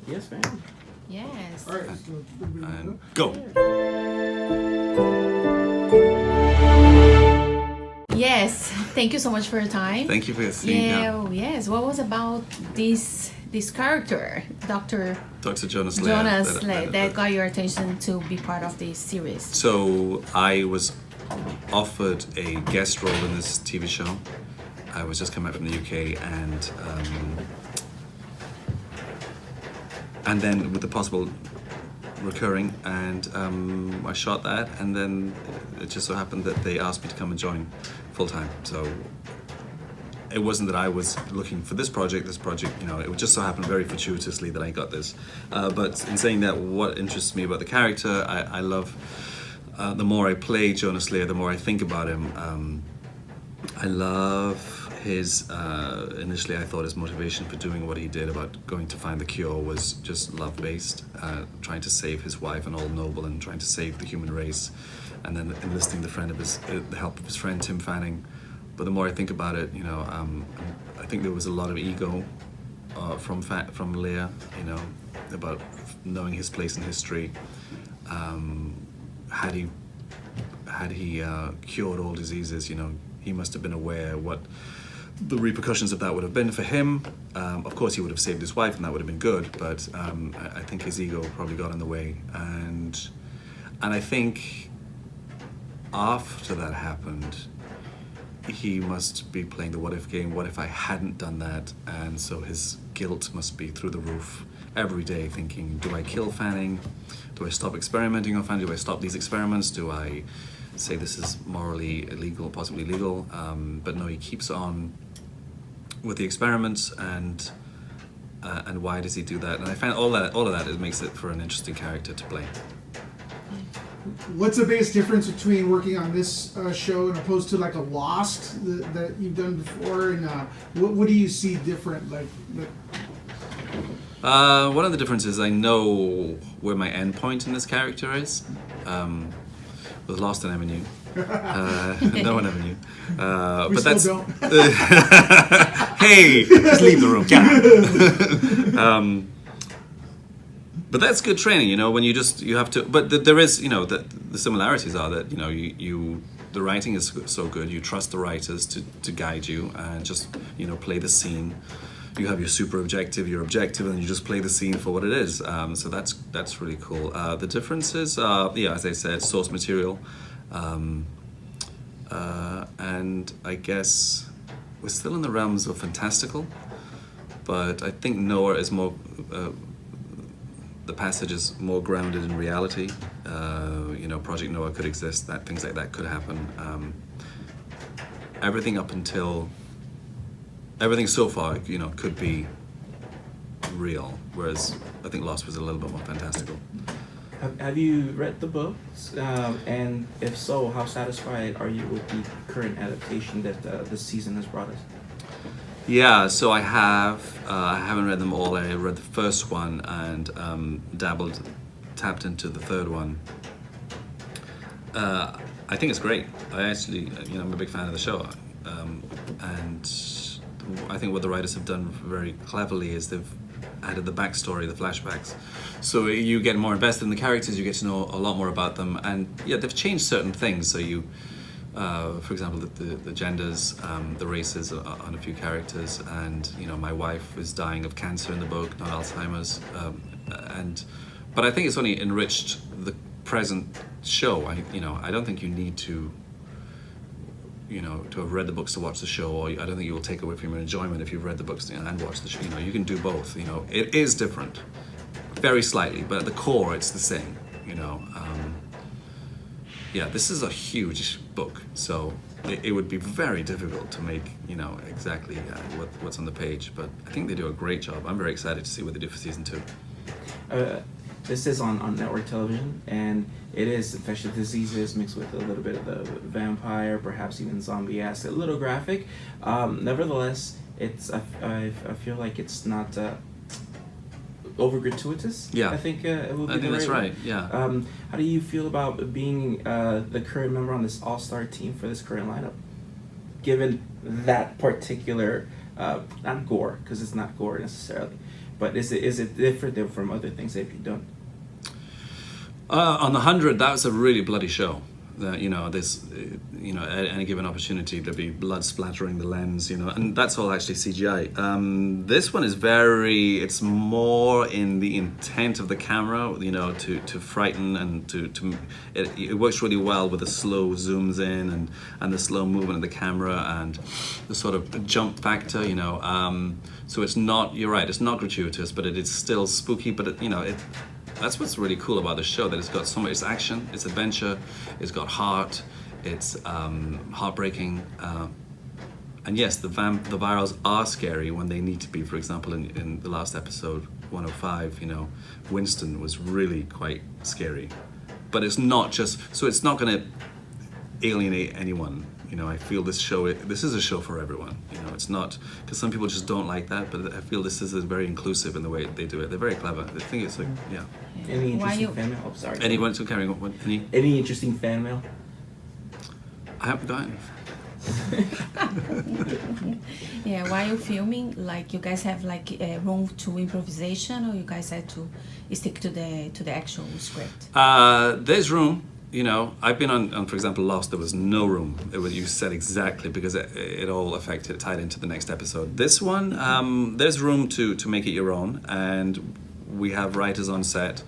Yes, ma'am. Yes. All right. And go. Yes. Thank you so much for your time. Thank you for your scene. Yeah. Yes. What was about this character, Dr. Jonas Lear. Jonas Lear, that got your attention to be part of this series? So I was offered a guest role in this TV show. I was just coming out from the UK, and then with the possible recurring, and I shot that, and then it just so happened that they asked me to come and join full time. So it wasn't that I was looking for this project, you know, it just so happened very fortuitously that I got this. But in saying that, what interests me about the character, I love, the more I play Jonas Lear, the more I think about him. I love his, initially I thought his motivation for doing what he did about going to find the cure was just love-based, trying to save his wife and all noble and trying to save the human race, and then enlisting the help of his friend Tim Fanning. But the more I think about it, you know, I think there was a lot of ego from Lear, you know, about knowing his place in history. Had he cured all diseases, you know, he must have been aware what the repercussions of that would have been for him. Of course, he would have saved his wife, and that would have been good. But I think his ego probably got in the way, and I think after that happened, he must be playing the what if game. What if I hadn't done that? And so his guilt must be through the roof every day, thinking, do I kill Fanning? Do I stop experimenting on Fanning? Do I stop these experiments? Do I say this is morally illegal, possibly illegal? But no, he keeps on with the experiments, and why does he do that? And I find all of that, it makes it for an interesting character to play. What's the biggest difference between working on this show and opposed to like a Lost that you've done before? And what do you see different? One of the differences, I know where my end point in this character is. With Lost, I never knew. No one ever knew. We but still that's don't. Hey, just leave the room. Get out. But that's good training, you know. When you have to. But there is, you know, the similarities are that, you know, the writing is so good. You trust the writers to guide you and just, you know, play the scene. You have your super objective, your objective, and you just play the scene for what it is. So that's really cool. The differences, as I said, source material, and I guess we're still in the realms of fantastical, but I think Noah is more. The passage is more grounded in reality. You know, Project Noah could exist. Things like that could happen. Everything so far, you know, could be real, whereas I think Lost was a little bit more fantastical. Have you read the books? And if so, how satisfied are you with the current adaptation that this season has brought us? Yeah, so I have. I haven't read them all. I read the first one and tapped into the third one. I think it's great. I actually, you know, I'm a big fan of the show, and I think what the writers have done very cleverly is they've added the backstory, the flashbacks. So you get more invested in the characters, you get to know a lot more about them, and yeah, they've changed certain things. So you, for example, the genders, the races on a few characters, and you know, my wife is dying of cancer in the book, not Alzheimer's, but I think it's only enriched the present show. I don't think you need to. You know, to have read the books to watch the show, or I don't think you will take away from your enjoyment if you've read the books and watched the show. You know, you can do both. You know, it is different, very slightly, but at the core, it's the same. You know, this is a huge book, so it would be very difficult to make, you know, exactly what's on the page. But I think they do a great job. I'm very excited to see what they do for season 2. This is on network television, and it is infectious diseases mixed with a little bit of the vampire, perhaps even zombie-esque, a little graphic. Nevertheless, I feel like it's not over gratuitous. Yeah, I think it will be. I think that's right. Yeah. How do you feel about being the current member on this all-star team for this current lineup, given that particular not gore, because it's not gore necessarily, But is it different than from other things that you've done? On the 100, that was a really bloody show. There's, at any given opportunity, there'd be blood splattering the lens, and that's all actually CGI. This one is it's more in the intent of the camera, to frighten and it works really well with the slow zooms in and the slow movement of the camera and the sort of jump factor, so it's not, you're right, it's not gratuitous, but it is still spooky, but that's what's really cool about the show, that it's got so much, it's action, it's adventure, it's got heart, it's heartbreaking, and yes, the virals are scary when they need to be. For example, in the last episode 105, Winston was really quite scary, but it's not going to alienate anyone. I feel this is a show for everyone. It's not, because some people just don't like that, but I feel this is very inclusive in the way they do it. They're very clever. I think it's like, yeah. Any interesting fan mail? Oh, sorry. Anyone still carrying on? Any interesting fan mail? I haven't got any. Yeah, while you're filming, like you guys have like room to improvisation, or you guys had to stick to the actual script? There's room. I've been on, for example, Lost. There was no room. You said exactly, because it all tied into the next episode. This one, there's room to make it your own, and we have writers on set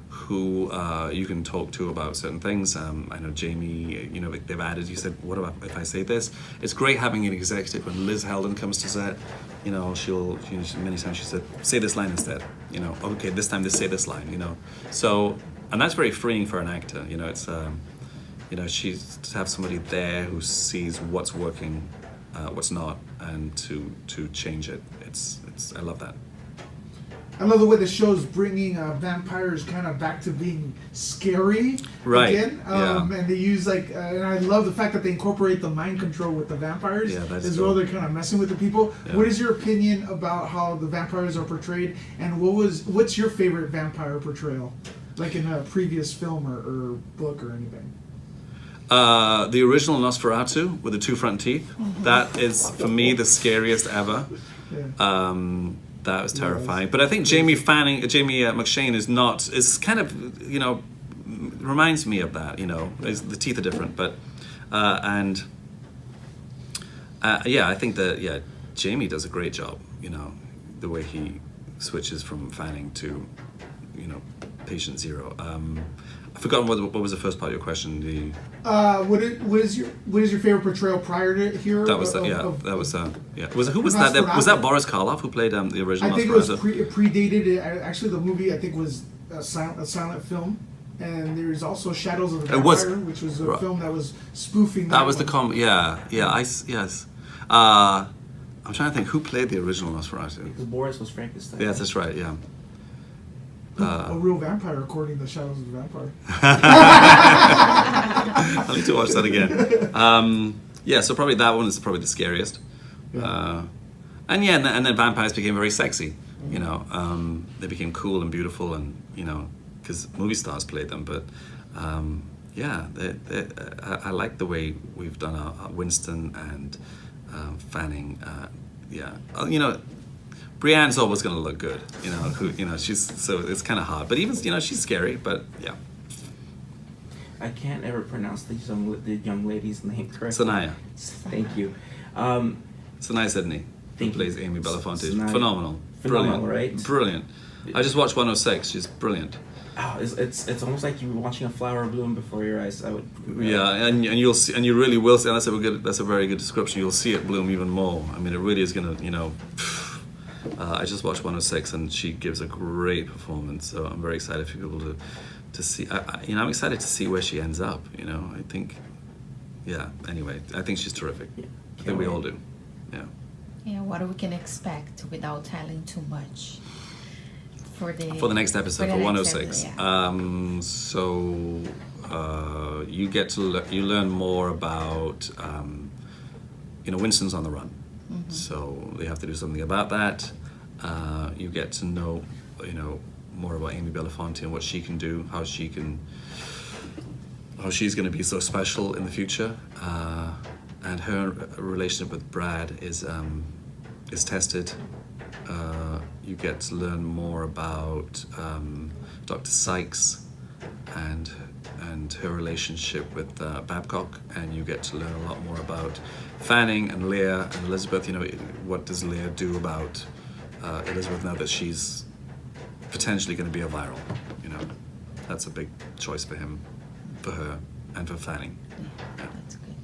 who you can talk to about certain things. I know Jamie, they've added, you said, what about if I say this? It's great having an executive. When Liz Heldon comes to set, many times she said, say this line instead. Okay, this time say this line, So, and that's very freeing for an actor. It's, she's to have somebody there who sees what's working, what's not, and to change it. I love that. I love the way the show's bringing vampires kind of back to being scary again. And they use and I love the fact that they incorporate the mind control with the vampires as well. They're kind of messing with the people. Yeah. What is your opinion about how the vampires are portrayed, and what's your favorite vampire portrayal, like in a previous film or book or anything? The original Nosferatu with the two front teeth. Mm-hmm. That is, for me, the scariest ever. Yeah. That was terrifying. But I think Jamie McShane is kind of, reminds me of that, the teeth are different. But, I think that, Jamie does a great job, the way he switches from Fanning to, patient zero. I've forgotten what was the first part of your question. What is your favorite portrayal prior to here? That was who was that? Was that Boris Karloff who played the original? I think it was predated. Actually, the movie I think was a silent film, and there's also Shadows of the Vampire, which was a film that was spoofing. That was the yes. I'm trying to think who played the original Nosferatu. Because Boris was Frankenstein. Yes, that's right. Yeah. A real vampire, according to Shadows of the Vampire. I need to watch that again. So probably that one is probably the scariest. Yeah. And then vampires became very sexy. They became cool and beautiful, and because movie stars played them. But I like the way we've done our Winston and Fanning. Brienne's always going to look good, so it's kind of hard. But even, she's scary, but yeah. I can't ever pronounce the young lady's name correctly. Sanaya. Thank you. Sanaya Sidney, who plays Amy Belafonte. Phenomenal, right? Brilliant. I just watched 106. She's brilliant. Oh, it's almost like you were watching a flower bloom before your eyes. I would. And you'll see, and you really will see. And that's a very good description. You'll see it bloom even more. I mean, it really is going to, I just watched 106, and she gives a great performance. So I'm very excited for people to see. I'm excited to see where she ends up. I think, Anyway, I think she's terrific. Yeah. I think we all do. Yeah. Yeah. What we can expect without telling too much for the next episode for 106. You get to you learn more about Winston's on the run. Mm-hmm. So they have to do something about that. You get to know, more about Amy Belafonte and what she can do, how she's going to be so special in the future, and her relationship with Brad is tested you get to learn more about Dr. Sykes and her relationship with Babcock, and you get to learn a lot more about Fanning and Lear and Elizabeth. You know, what does Lear do about Elizabeth now that she's potentially going to be a viral? You know, that's a big choice for him, for her, and for Fanning. Yeah, that's good.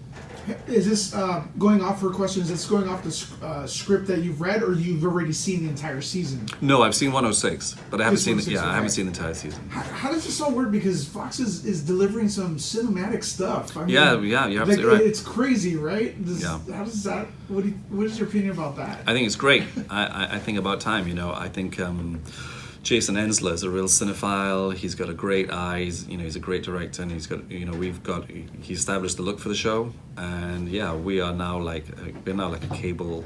Is this going off for questions? Is this going off the script that you've read, or you've already seen the entire season? No, I've seen 106, but I haven't Just seen 106, I haven't okay. seen the entire season. How does this all work? Because Fox is delivering some cinematic stuff. I mean, Yeah, you're absolutely right. It's crazy, right? Yeah. How does that? What is your opinion about that? I think it's great. I think about time, you know. I think Jason Ensler is a real cinephile. He's got a great eye. He's a great director, and he's got, he established the look for the show. And yeah, we're now like a cable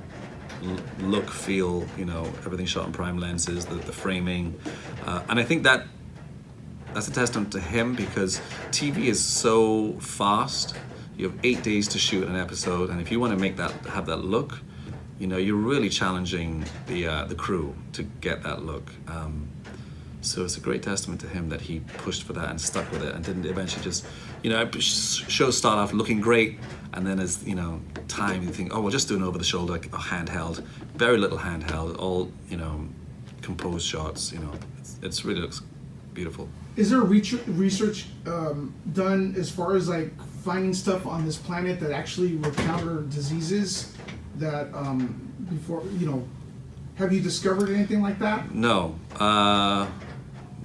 look, feel, everything shot in prime lenses, the framing, and I think that's a testament to him, because TV is so fast. You have 8 days to shoot an episode, and if you want to have that look, you're really challenging the crew to get that look. So it's a great testament to him that he pushed for that and stuck with it, and didn't eventually just, shows start off looking great, and then as time, you think, oh, we'll just do an over the shoulder, handheld, very little handheld, all composed shots. It's really looks beautiful. Is there research done as far as like finding stuff on this planet that actually will counter diseases that before have you discovered anything like that? No,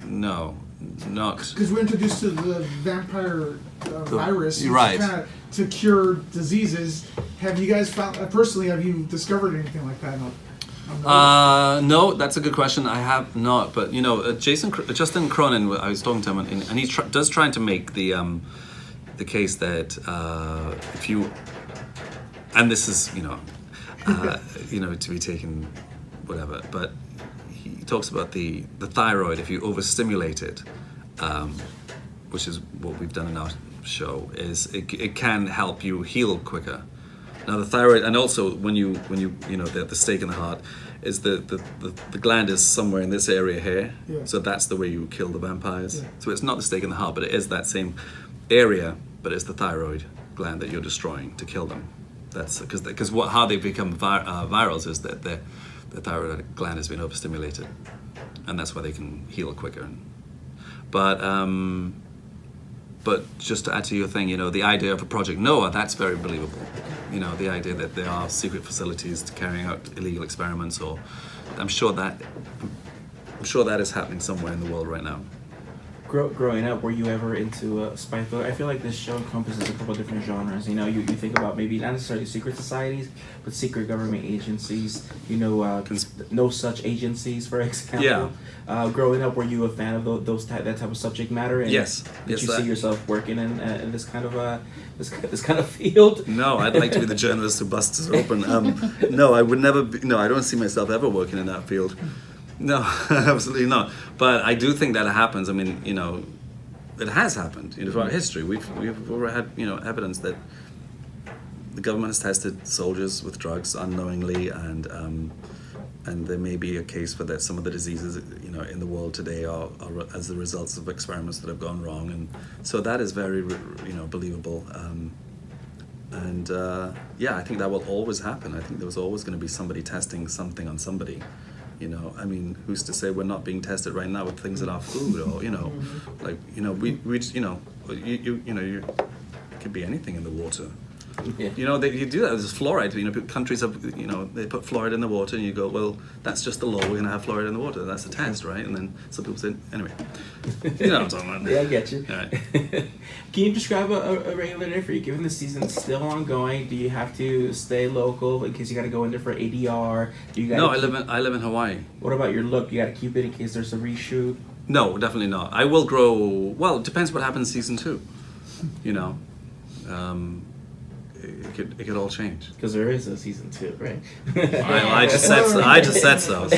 not. Because we're introduced to the vampire virus, right, to cure diseases. Have you guys found personally? Have you discovered anything like that? No, that's a good question. I have not, but Justin Cronin, I was talking to him, and he does trying to make the case that if you, and this is to be taken whatever, but he talks about the thyroid. If you overstimulate it, which is what we've done in our show, is it can help you heal quicker. Now the thyroid, and also when you the stake in the heart, is the gland is somewhere in this area here. Yeah. So that's the way you kill the vampires. Yeah. So it's not the stake in the heart, but it is that same area, but it's the thyroid gland that you're destroying to kill them. That's because how they become virals is that the thyroid gland has been overstimulated, and that's why they can heal quicker. But just to add to your thing, the idea of a Project Noah, that's very believable. The idea that there are secret facilities carrying out illegal experiments, or I'm sure that is happening somewhere in the world right now. Growing up, were you ever into spy thriller? I feel like this show encompasses a couple of different genres. You think about maybe not necessarily secret societies, but secret government agencies. No Such Agencies, for example. Yeah. Growing up, were you a fan of that type of subject matter? And Yes. Did you see yourself working in this kind of this kind of field? No, I'd like to be the journalist who busts it open. No, I would never be. No, I don't see myself ever working in that field. No, absolutely not. But I do think that it happens. I mean, it has happened throughout history. We've had evidence that the government has tested soldiers with drugs unknowingly, and there may be a case for that some of the diseases in the world today are as the results of experiments that have gone wrong, and so that is very believable. I think that will always happen. I think there was always going to be somebody testing something on somebody. I mean, who's to say we're not being tested right now with things in our food, or we just, you could be anything in the water. Yeah. You do that. There's fluoride. Countries have, they put fluoride in the water, and you go, well, that's just the law. We're going to have fluoride in the water. That's a test, right? And then some people say, anyway, you know what I'm talking about. Yeah, I get you. All right. Can you describe a regular day for you? Given the season's still ongoing, do you have to stay local in case you got to go in there for ADR? No, I live in Hawaii. What about your look? You got to keep it in case there's a reshoot. No, definitely not. I will grow. Well, it depends what happens season 2. It could all change. Because there is a season 2, right? I just said so.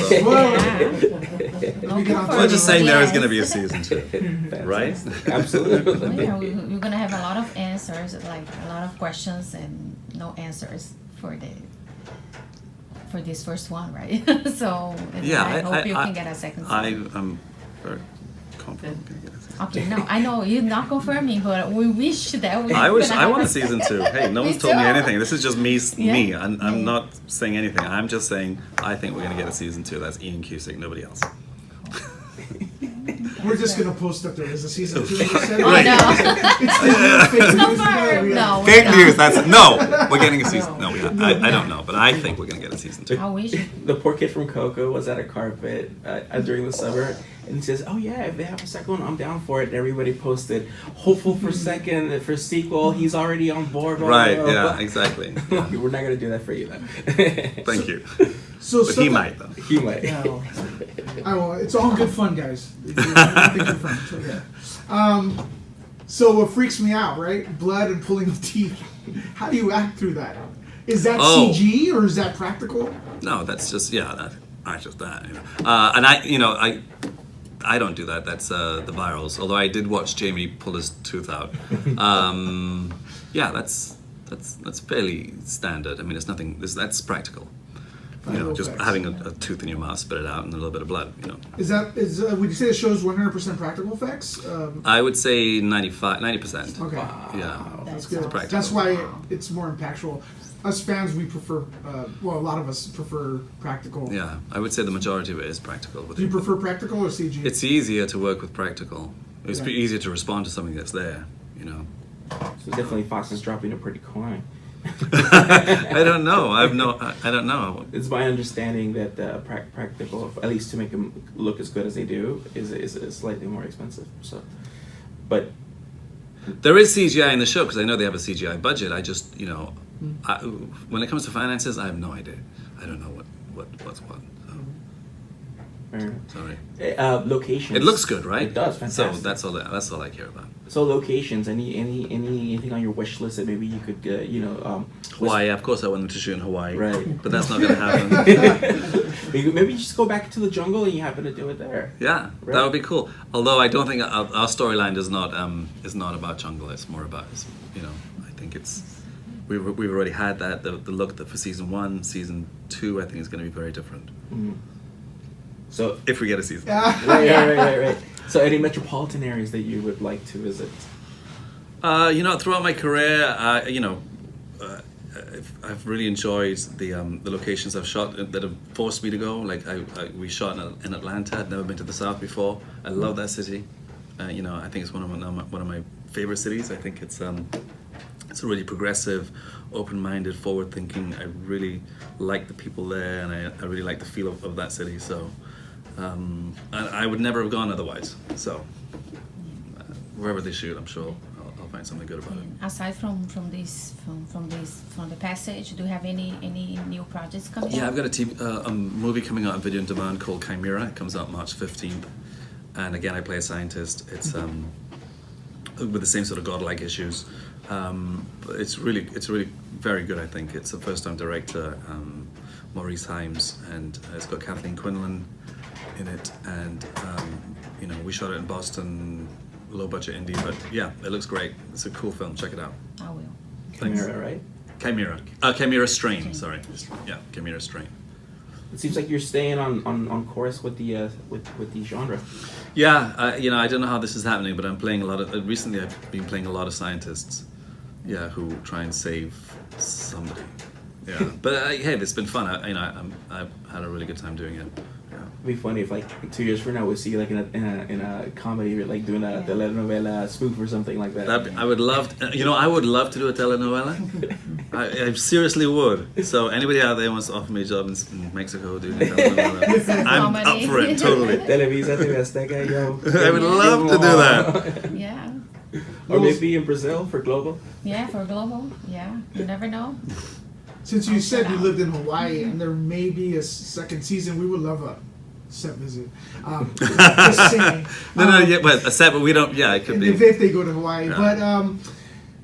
We're just saying there is going to be a season 2, right? Absolutely. Yeah, we're gonna have a lot of answers, like a lot of questions and no answers for for this first one, right? So Yeah, I hope you can get a second season. I'm very confident we're gonna get a season. Okay, no, I know you're not confirming, but we wish that we. I could have want a a season 2. Hey, no Me one's told me too. anything. This is just me. Yeah. I'm not saying anything. I'm just saying I think we're gonna get a season 2. That's Ian Cusick, nobody else. We're just gonna post that there is a season 2. Oh no! It's the new fake news. Confirm. No. Fake news. That's no. We're getting a season. No, I don't know, but I think we're gonna get a season 2. I wish. The poor kid from Coco was at a carpet during the summer, and he says, "Oh yeah, if they have a second one, I'm down for it." And everybody posted, "Hopeful for second, for sequel. He's already on board." Blah, Right. blah, blah. Yeah. Exactly. Yeah. We're not gonna do that for you then. Thank you. So But stuff he that- might though. He might. It's all good fun, guys. It's good fun. So, yeah. So what freaks me out, right? Blood and pulling of teeth. How do you act through that? Is that Oh. CG or is that practical? No, that's just that's just that. You know. And I don't do that. That's the virals. Although I did watch Jamie pull his tooth out. Yeah, that's fairly standard. I mean, it's nothing. That's practical. You know, just Effects. having a tooth in your mouth, spit it out, and a little bit of blood. You know. Would you say the show's 100% practical effects? I would say 90%. Okay. Yeah. That's good. practical. That's why it's more impactful. Us fans, we prefer. A lot of us prefer practical. Yeah, I would say the majority of it is practical. But Do you prefer practical or CG? it's easier to work with practical. It's Yeah. easier to respond to something that's there. You know. So definitely Fox is dropping a pretty coin. I don't know. I don't know. It's my understanding that the practical, at least to make them look as good as they do, is slightly more expensive. So, but There is CGI in the show because I know they have a CGI budget. I just, you know, when it comes to finances, I have no idea. I don't know what's what. So, sorry. Locations. It looks good, right? It does. Fantastic. So that's all I care about. So locations. Anything on your wish list that maybe you could Hawaii, of course, I wanted to shoot in Hawaii, Right. But that's not going to happen. Maybe you just go back to the jungle and you happen to do it there. Yeah, Right. that would be cool. Although I don't think our storyline is not about jungle. It's more about, you know, I think it's we've already had that the look that for season 1, season 2. I think is going to be very different So if we get a season. right. So any metropolitan areas that you would like to visit? You know, throughout my career, I've really enjoyed the locations I've shot that have forced me to go. Like we shot in Atlanta. I'd never been to the South before. I love that city. You know, I think it's one of my favorite cities. I think it's a really progressive, open-minded, forward-thinking. I really like the people there, and I really like the feel of that city. So, and I would never have gone otherwise. So, wherever they shoot, I'm sure I'll find something good about it. Aside from the passage, do you have any new projects coming Yeah, out? I've got a movie coming out on video on demand called Chimera. It comes out March 15th, and again, I play a scientist. It's with the same sort of godlike issues. But it's really very good. I think it's a first-time director, Maurice Himes, and it's got Kathleen Quinlan in it. And you know, we shot it in Boston, low-budget indie, but yeah, it looks great. It's a cool film. Check it out. I will. Thanks. Chimera, right? Chimera Strain. Sorry, yeah, Chimera Strain. It seems like you're staying on course with the genre. Yeah, you know, I don't know how this is happening, but I'm playing a lot of. Recently, I've been playing a lot of scientists, yeah, who try and save somebody. Yeah, but hey, it's been fun. I've had a really good time doing it. Yeah. It'd be funny if like 2 years from now we see you like in a comedy or like doing a telenovela spoof or something like that. I would love, I would love to do a telenovela. I seriously would. So anybody out there wants to offer me a job in Mexico doing a telenovela, I'm up Comedy. for it totally. Televisa, TV Azteca, yo. I would love to do that. Yeah. Or maybe in Brazil for Global. Yeah, for global. Yeah, you never know. Since you said you lived in Hawaii and there may be a second season, we would love a set visit. Just saying. Yeah, but a set, but we don't. Yeah, it could be. If they go to Hawaii, Yeah. but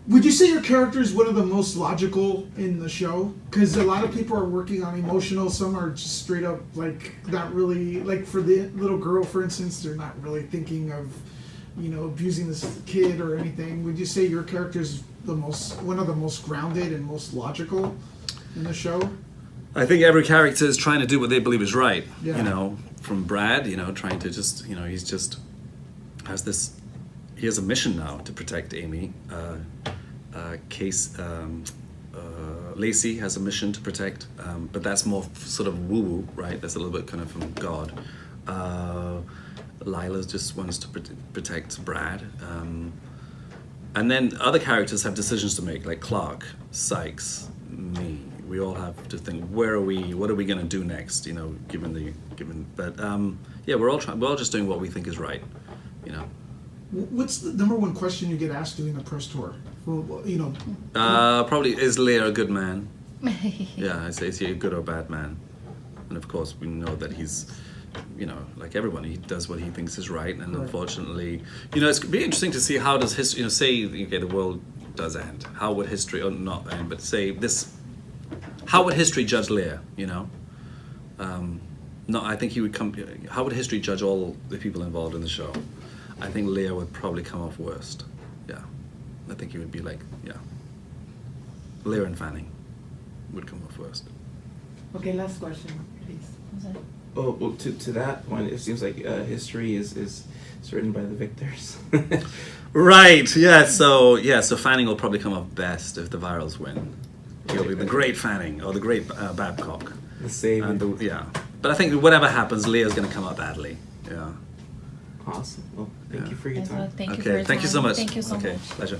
would you say your character is one of the most logical in the show? Because a lot of people are working on emotional. Some are just straight up like not really like for the little girl, for instance, they're not really thinking of abusing this kid or anything. Would you say your character is one of the most grounded and most logical in the show? I think every character is trying to do what they believe is right. Yeah. You know, from Brad, you know, trying to just, you know, he's just has this. He has a mission now to protect Amy. Lacey has a mission to protect, but that's more sort of woo-woo, right? That's a little bit kind of from God. Lila just wants to protect Brad. And then other characters have decisions to make, like Clark, Sykes, me. We all have to think, where are we? What are we going to do next? You know, but yeah, we're all just doing what we think is right. You know. What's the number one question you get asked during the press tour? Well, you know. Probably, is Lear a good man? Yeah, I say, is he a good or bad man? And of course, we know that he's, you know, like everyone, he does what he thinks is right. And unfortunately, you know, it's be interesting to see how does history, you know, say, okay, the world does end. How would history, or not end, but say this, how would history judge Lear, you know? No, I think he would come, how would history judge all the people involved in the show? I think Lear would probably come off worst. Yeah. I think he would be like, yeah. Lear and Fanning would come off worst. Okay, last question, please. Oh, well, to that point, it seems like history is written by the victors. Right, yeah, so Fanning will probably come off best if the virals win. He'll be the great Fanning, or the great Babcock. The savior. Yeah. But I think whatever happens, Lear's going to come out badly. Yeah. Awesome. Well, thank you for your time. Thank you for Okay, your thank you time. so much. Thank you so okay, much. Pleasure.